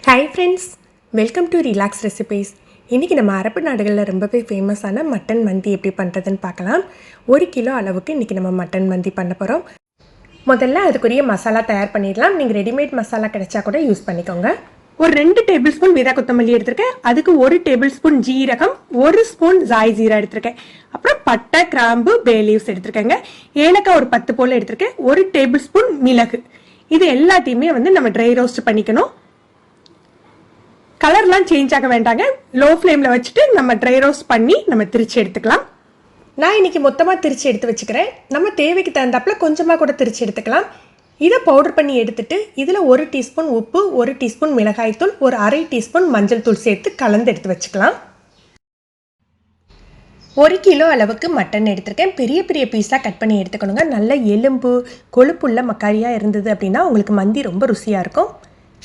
Hi friends, welcome to Relax Recipes. இன்றைக்கி நம்ம அரபு நாடுகளில் ரொம்பவே ஃபேமஸான மட்டன் மந்தி எப்படி பண்ணுறதுன்னு பார்க்கலாம். 1 கிலோ அளவுக்கு இன்றைக்கி நம்ம மட்டன் மந்தி பண்ண போகிறோம். முதல்ல அதுக்குரிய மசாலா தயார் பண்ணிடலாம். நீங்கள் ரெடிமேட் மசாலா கிடைச்சா கூட யூஸ் பண்ணிக்கோங்க. ஒரு 2 டேபிள் ஸ்பூன் விதா கொத்தமல்லி எடுத்திருக்கேன். அதுக்கு 1 டேபிள் ஸ்பூன் ஜீரகம், 1 ஸ்பூன் ஜாய் ஜீரா எடுத்திருக்கேன். அப்புறம் பட்டை, கிராம்பு, பே லீவ்ஸ் எடுத்திருக்கேங்க. ஏலக்காய் ஒரு 10 போல் எடுத்திருக்கேன். 1 டேபிள் ஸ்பூன் மிளகு. இது எல்லாத்தையுமே நம்ம ட்ரை ரோஸ்ட் பண்ணிக்கணும். கலர்லாம் சேஞ்ச் ஆக வேண்டாங்க. லோ ஃப்ளேமில் வச்சுட்டு நம்ம ட்ரை ரோஸ்ட் பண்ணி நம்ம திரிச்சு எடுத்துக்கலாம். நான் இன்னைக்கு மொத்தமாக திரிச்சு எடுத்து வச்சுக்கிறேன். நம்ம தேவைக்கு தகுந்தாப்புல கொஞ்சமாக கூட திரிச்சு எடுத்துக்கலாம். இதை பவுடர் பண்ணி எடுத்துட்டு இதில் 1 டீஸ்பூன் உப்பு, 1 டீஸ்பூன் மிளகாய்த்தூள், ஒரு அரை டீஸ்பூன் மஞ்சள் தூள் சேர்த்து கலந்து எடுத்து வச்சுக்கலாம். 1 கிலோ அளவுக்கு மட்டன் எடுத்திருக்கேன். பெரிய பெரிய பீஸாக கட் பண்ணி எடுத்துக்கணுங்க. நல்ல எலும்பு கொழுப்புள்ள மக்காரியாக இருந்தது அப்படின்னா உங்களுக்கு மந்தி ரொம்ப ருசியாக இருக்கும்.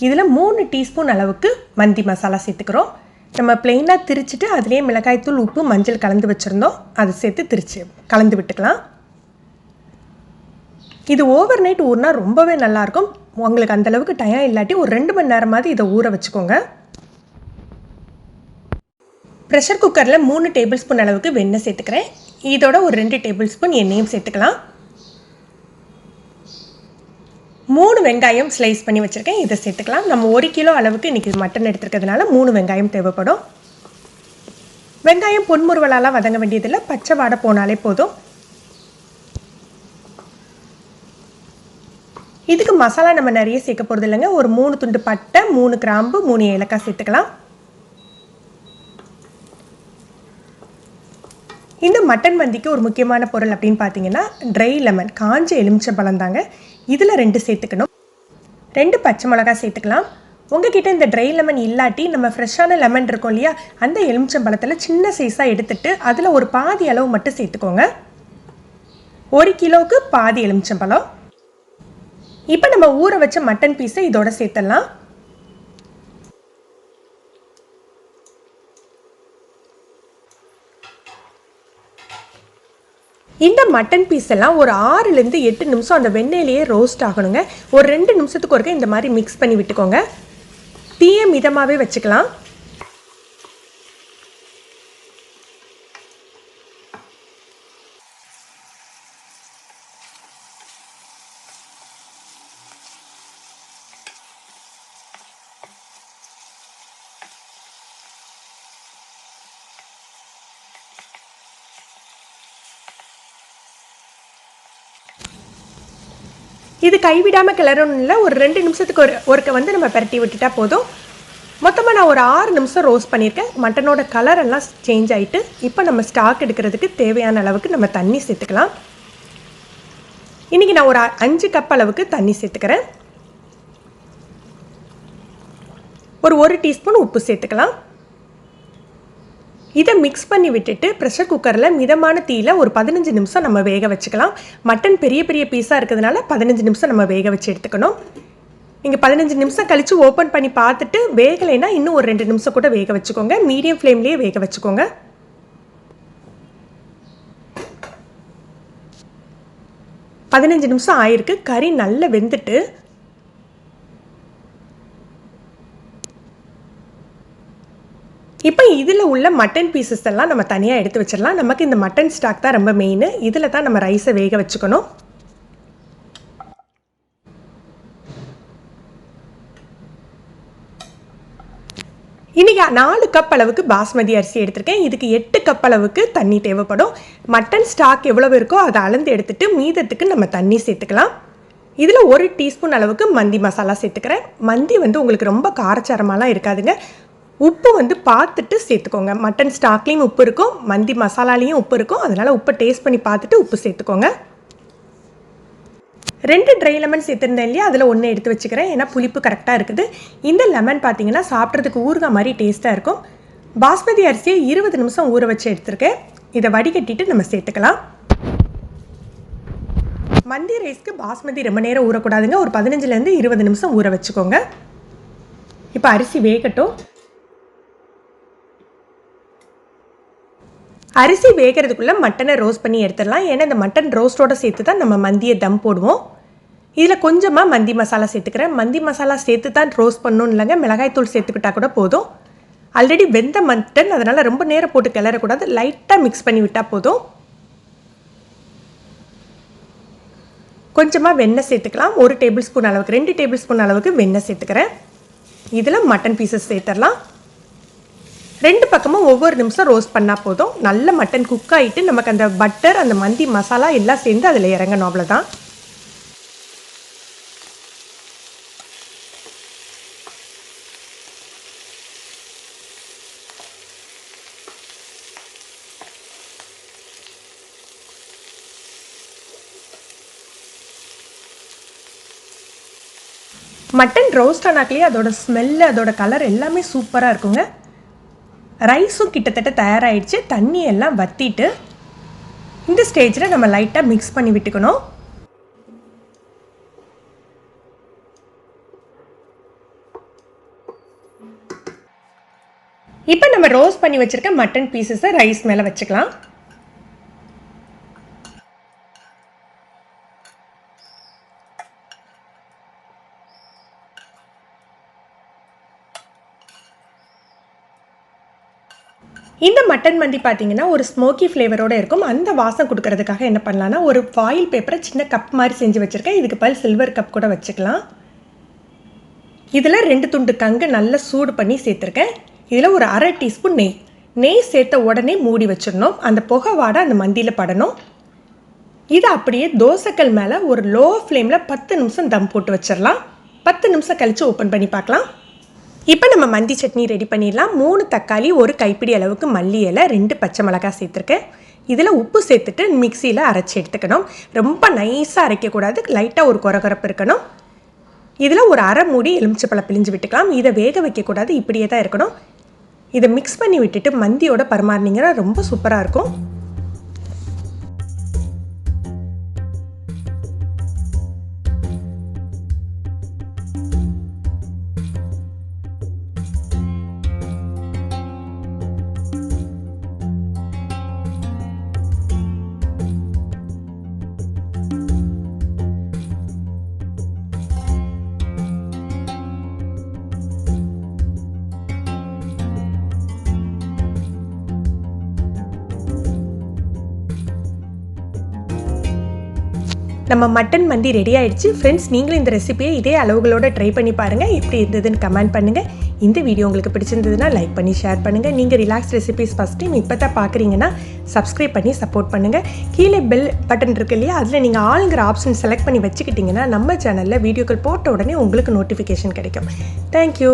இதில் 3 டீஸ்பூன் அளவுக்கு மந்தி மசாலா சேர்த்துக்கிறோம். நம்ம பிளெயினாக திரிச்சிட்டு அதுலேயே மிளகாய்த்தூள், உப்பு, மஞ்சள் கலந்து வச்சுருந்தோம். அதை சேர்த்து கலந்து விட்டுக்கலாம். இது ஓவர் நைட் ஊறினா ரொம்பவே நல்லாயிருக்கும். உங்களுக்கு அந்தளவுக்கு டைம் இல்லாட்டி ஒரு 2 மணி நேரமாவது இதை ஊற வச்சுக்கோங்க. ப்ரெஷர் குக்கரில் 3 டேபிள் ஸ்பூன் அளவுக்கு வெண்ணெய் சேர்த்துக்கிறேன். இதோட ஒரு 2 டேபிள் ஸ்பூன் எண்ணெயும் சேர்த்துக்கலாம். 3 வெங்காயம் ஸ்லைஸ் பண்ணி வச்சுருக்கேன். இதை சேர்த்துக்கலாம். நம்ம 1 கிலோ அளவுக்கு இன்றைக்கி மட்டன் எடுத்துருக்கிறதுனால 3 வெங்காயம் தேவைப்படும். வெங்காயம் பொன்முறுவலாலாம் வதங்க வேண்டியதில்லை, பச்சை வாடை போனாலே போதும். இதுக்கு மசாலா நம்ம நிறைய சேர்க்க போகிறது இல்லைங்க. ஒரு 3 துண்டு பட்டை, 3 கிராம்பு, 3 ஏலக்காய் சேர்த்துக்கலாம். இந்த மட்டன் மந்திக்கு ஒரு முக்கியமான பொருள் அப்படின்னு பார்த்தீங்கன்னா ட்ரை லெமன், காஞ்ச எலுமிச்சை பழம் தாங்க. இதில் 2 சேர்த்துக்கணும். 2 பச்சை மிளகாய் சேர்த்துக்கலாம். உங்ககிட்ட இந்த ட்ரை லெமன் இல்லாட்டி நம்ம ஃப்ரெஷ்ஷான லெமன் இருக்கும் இல்லையா, அந்த எலுமிச்சம் பழத்தில் சின்ன சைஸாக எடுத்துட்டு அதில் ஒரு பாதி அளவு மட்டும் சேர்த்துக்கோங்க. 1 கிலோவுக்கு பாதி எலுமிச்சம் பழம். இப்போ நம்ம ஊற வச்ச மட்டன் பீஸை இதோட சேர்த்துடலாம். இந்த மட்டன் பீஸ் எல்லாம் ஒரு 6லேருந்து 8 நிமிஷம் அந்த வெண்ணெயிலேயே ரோஸ்ட் ஆகணுங்க. ஒரு 2 நிமிஷத்துக்கு ஒருக்க இந்த மாதிரி மிக்ஸ் பண்ணி விட்டுக்கோங்க. தீயை மிதமாகவே வச்சுக்கலாம். இது கைவிடாமல் கிளறணும் இல்லை, ஒரு 2 நிமிஷத்துக்கு ஒருக்க நம்ம பரட்டி விட்டுட்டா போதும். மொத்தமாக நான் ஒரு 6 நிமிஷம் ரோஸ்ட் பண்ணியிருக்கேன். மட்டனோட கலர் எல்லாம் சேஞ்ச் ஆகிட்டு இப்போ நம்ம ஸ்டாக் எடுக்கிறதுக்கு தேவையான அளவுக்கு நம்ம தண்ணி சேர்த்துக்கலாம். இன்றைக்கி நான் ஒரு 5 கப் அளவுக்கு தண்ணி சேர்த்துக்கிறேன். ஒரு 1 டீஸ்பூன் உப்பு சேர்த்துக்கலாம். இதை மிக்ஸ் பண்ணி விட்டுட்டு ப்ரெஷர் குக்கரில் மிதமான தீயில் ஒரு 15 நிமிஷம் நம்ம வேக வச்சுக்கலாம். மட்டன் பெரிய பெரிய பீஸாக இருக்கிறதுனால 15 நிமிஷம் நம்ம வேக வச்சு எடுத்துக்கணும். நீங்கள் 15 நிமிஷம் கழித்து ஓப்பன் பண்ணி பார்த்துட்டு வேகலைன்னா இன்னும் ஒரு 2 நிமிஷம் கூட வேக வச்சுக்கோங்க. மீடியம் ஃப்ளேம்லேயே வேக வச்சுக்கோங்க. பதினஞ்சு நிமிஷம் ஆயிருக்கு. கறி நல்லா வெந்துட்டு இப்போ இதில் உள்ள மட்டன் பீசஸ் எல்லாம் நம்ம தனியாக எடுத்து வச்சிடலாம். நமக்கு இந்த மட்டன் ஸ்டாக் தான் ரொம்ப மெயின். இதில் தான் நம்ம ரைஸை வேக வச்சுக்கணும். இன்றைக்கி 4 கப் அளவுக்கு பாஸ்மதி அரிசி எடுத்திருக்கேன். இதுக்கு 8 கப் அளவுக்கு தண்ணி தேவைப்படும். மட்டன் ஸ்டாக் எவ்வளவு இருக்கோ அதை அளந்து எடுத்துட்டு மீதத்துக்கு நம்ம தண்ணி சேர்த்துக்கலாம். இதில் 1 டீஸ்பூன் அளவுக்கு மந்தி மசாலா சேர்த்துக்கிறேன். மந்தி உங்களுக்கு ரொம்ப காரச்சாரமாலாம் இருக்காதுங்க. உப்பு பார்த்துட்டு சேர்த்துக்கோங்க. மட்டன் ஸ்டாக்லேயும் உப்பு இருக்கும், மந்தி மசாலாலேயும் உப்பு இருக்கும். அதனால் உப்பை டேஸ்ட் பண்ணி பார்த்துட்டு உப்பு சேர்த்துக்கோங்க. 2 ட்ரை லெமன் சேர்த்துருந்தேன் இல்லையா, அதில் 1 எடுத்து வச்சுக்கிறேன். ஏன்னா புளிப்பு கரெக்டாக இருக்குது. இந்த லெமன் பார்த்தீங்கன்னா சாப்பிட்றதுக்கு ஊறுகாய் மாதிரி டேஸ்ட்டாக இருக்கும். பாஸ்மதி அரிசியை 20 நிமிஷம் ஊற வச்சு எடுத்துருக்கேன். இதை வடிகட்டிட்டு நம்ம சேர்த்துக்கலாம். மந்தி ரைஸ்க்கு பாஸ்மதி ரொம்ப நேரம் ஊறக்கூடாதுங்க. ஒரு 15லேருந்து 20 நிமிஷம் ஊற வச்சுக்கோங்க. இப்போ அரிசி வேகட்டும். அரிசி வேகிறதுக்குள்ளே மட்டனை ரோஸ்ட் பண்ணி எடுத்துடலாம். ஏன்னா இந்த மட்டன் ரோஸ்ட்டோடு சேர்த்து தான் நம்ம மந்தியை தம் போடுவோம். இதில் கொஞ்சமாக மந்தி மசாலா சேர்த்துக்கிறேன். மந்தி மசாலா சேர்த்து தான் ரோஸ்ட் பண்ணணும் இல்லைங்க, மிளகாய்த்தூள் சேர்த்துக்கிட்டால் கூட போதும். ஆல்ரெடி வெந்த மட்டன், அதனால் ரொம்ப நேரம் போட்டு கிளறக்கூடாது, லைட்டாக மிக்ஸ் பண்ணி விட்டால் போதும். கொஞ்சமாக வெண்ணெய் சேர்த்துக்கலாம். 1 டேபிள் ஸ்பூன் அளவுக்கு, 2 டேபிள் ஸ்பூன் அளவுக்கு வெண்ணெய் சேர்த்துக்கிறேன். இதில் மட்டன் பீசஸ் சேர்த்துடலாம். 2 பக்கமும் ஒவ்வொரு நிமிஷம் ரோஸ்ட் பண்ணால் போதும். நல்ல மட்டன் குக் ஆகிட்டு நமக்கு அந்த பட்டர், அந்த மந்தி மசாலா எல்லாம் சேர்ந்து அதில் இறங்கணும், அவ்வளோதான். மட்டன் ரோஸ்ட் ஆனாக்கலே அதோட ஸ்மெல்லு, அதோட கலர் எல்லாமே சூப்பராக இருக்குங்க. ரைஸும் கிட்டத்தட்ட தயாராகிடுச்சு. தண்ணியெல்லாம் வற்றிட்டு இந்த ஸ்டேஜில் நம்ம லைட்டாக மிக்ஸ் பண்ணி விட்டுக்கணும். இப்போ நம்ம ரோஸ்ட் பண்ணி வச்சுருக்க மட்டன் பீசஸை ரைஸ் மேலே வச்சுக்கலாம். இந்த மட்டன் மந்தி பார்த்தீங்கன்னா ஒரு ஸ்மோக்கி ஃப்ளேவரோடு இருக்கும். அந்த வாசம் கொடுக்கறதுக்காக என்ன பண்ணலான்னா, ஒரு ஃபாயில் பேப்பரை சின்ன கப் மாதிரி செஞ்சு வச்சுருக்கேன். இதுக்கு பதில் சில்வர் கப் கூட வச்சுக்கலாம். இதில் 2 துண்டு கங்கு நல்லா சூடு பண்ணி சேர்த்துருக்கேன். இதில் ஒரு 1/2 டீஸ்பூன் நெய் சேர்த்த உடனே மூடி வச்சிடணும். அந்த புகை வாடை அந்த மந்தியில் படணும். இதை அப்படியே தோசைக்கல் மேலே ஒரு லோ ஃப்ளேமில் 10 நிமிஷம் தம் போட்டு வச்சிடலாம். 10 நிமிஷம் கழித்து ஓப்பன் பண்ணி பார்க்கலாம். இப்போ நம்ம மந்தி சட்னி ரெடி பண்ணிடலாம். 3 தக்காளி, 1 கைப்பிடி அளவுக்கு மல்லி இலை, 2 பச்சை மிளகாய் சேர்த்துருக்கேன். இதில் உப்பு சேர்த்துட்டு மிக்சியில் அரைச்சி எடுத்துக்கணும். ரொம்ப நைஸாக அரைக்கக்கூடாது, லைட்டாக ஒரு கொரகொரப்பு இருக்கணும். இதில் ஒரு 1/2 மூடி எலுமிச்சப்பழம் பிழிஞ்சு விட்டுக்கலாம். இதை வேக வைக்கக்கூடாது, இப்படியே தான் இருக்கணும். இதை மிக்ஸ் பண்ணி விட்டுட்டு மந்தியோட பரிமாறினீங்கன்னா ரொம்ப சூப்பராக இருக்கும். நம்ம மட்டன் மந்தி ரெடி ஆகிடுச்சு. ஃப்ரெண்ட்ஸ், நீங்களும் இந்த ரெசிபியை இதே அளவுகளோடு ட்ரை பண்ணி பாருங்கள். எப்படி இருந்ததுன்னு கமெண்ட் பண்ணுங்கள். இந்த வீடியோ உங்களுக்கு பிடிச்சிருந்ததுன்னா லைக் பண்ணி ஷேர் பண்ணுங்கள். நீங்கள் ரிலாக்ஸ் ரெசிபிஸ் ஃபஸ்ட் டைம் இப்போ தான் பார்க்குறீங்கன்னா சப்ஸ்கிரைப் பண்ணி சப்போர்ட் பண்ணுங்கள். கீழே பெல் பட்டன் இருக்கு இல்லையா, அதில் நீங்கள் ஆளுங்கிற ஆப்ஷன் செலக்ட் பண்ணி வச்சுக்கிட்டிங்கன்னா நம்ம சேனலில் வீடியோக்கள் போட்ட உடனே உங்களுக்கு நோட்டிஃபிகேஷன் கிடைக்கும். தேங்க்யூ.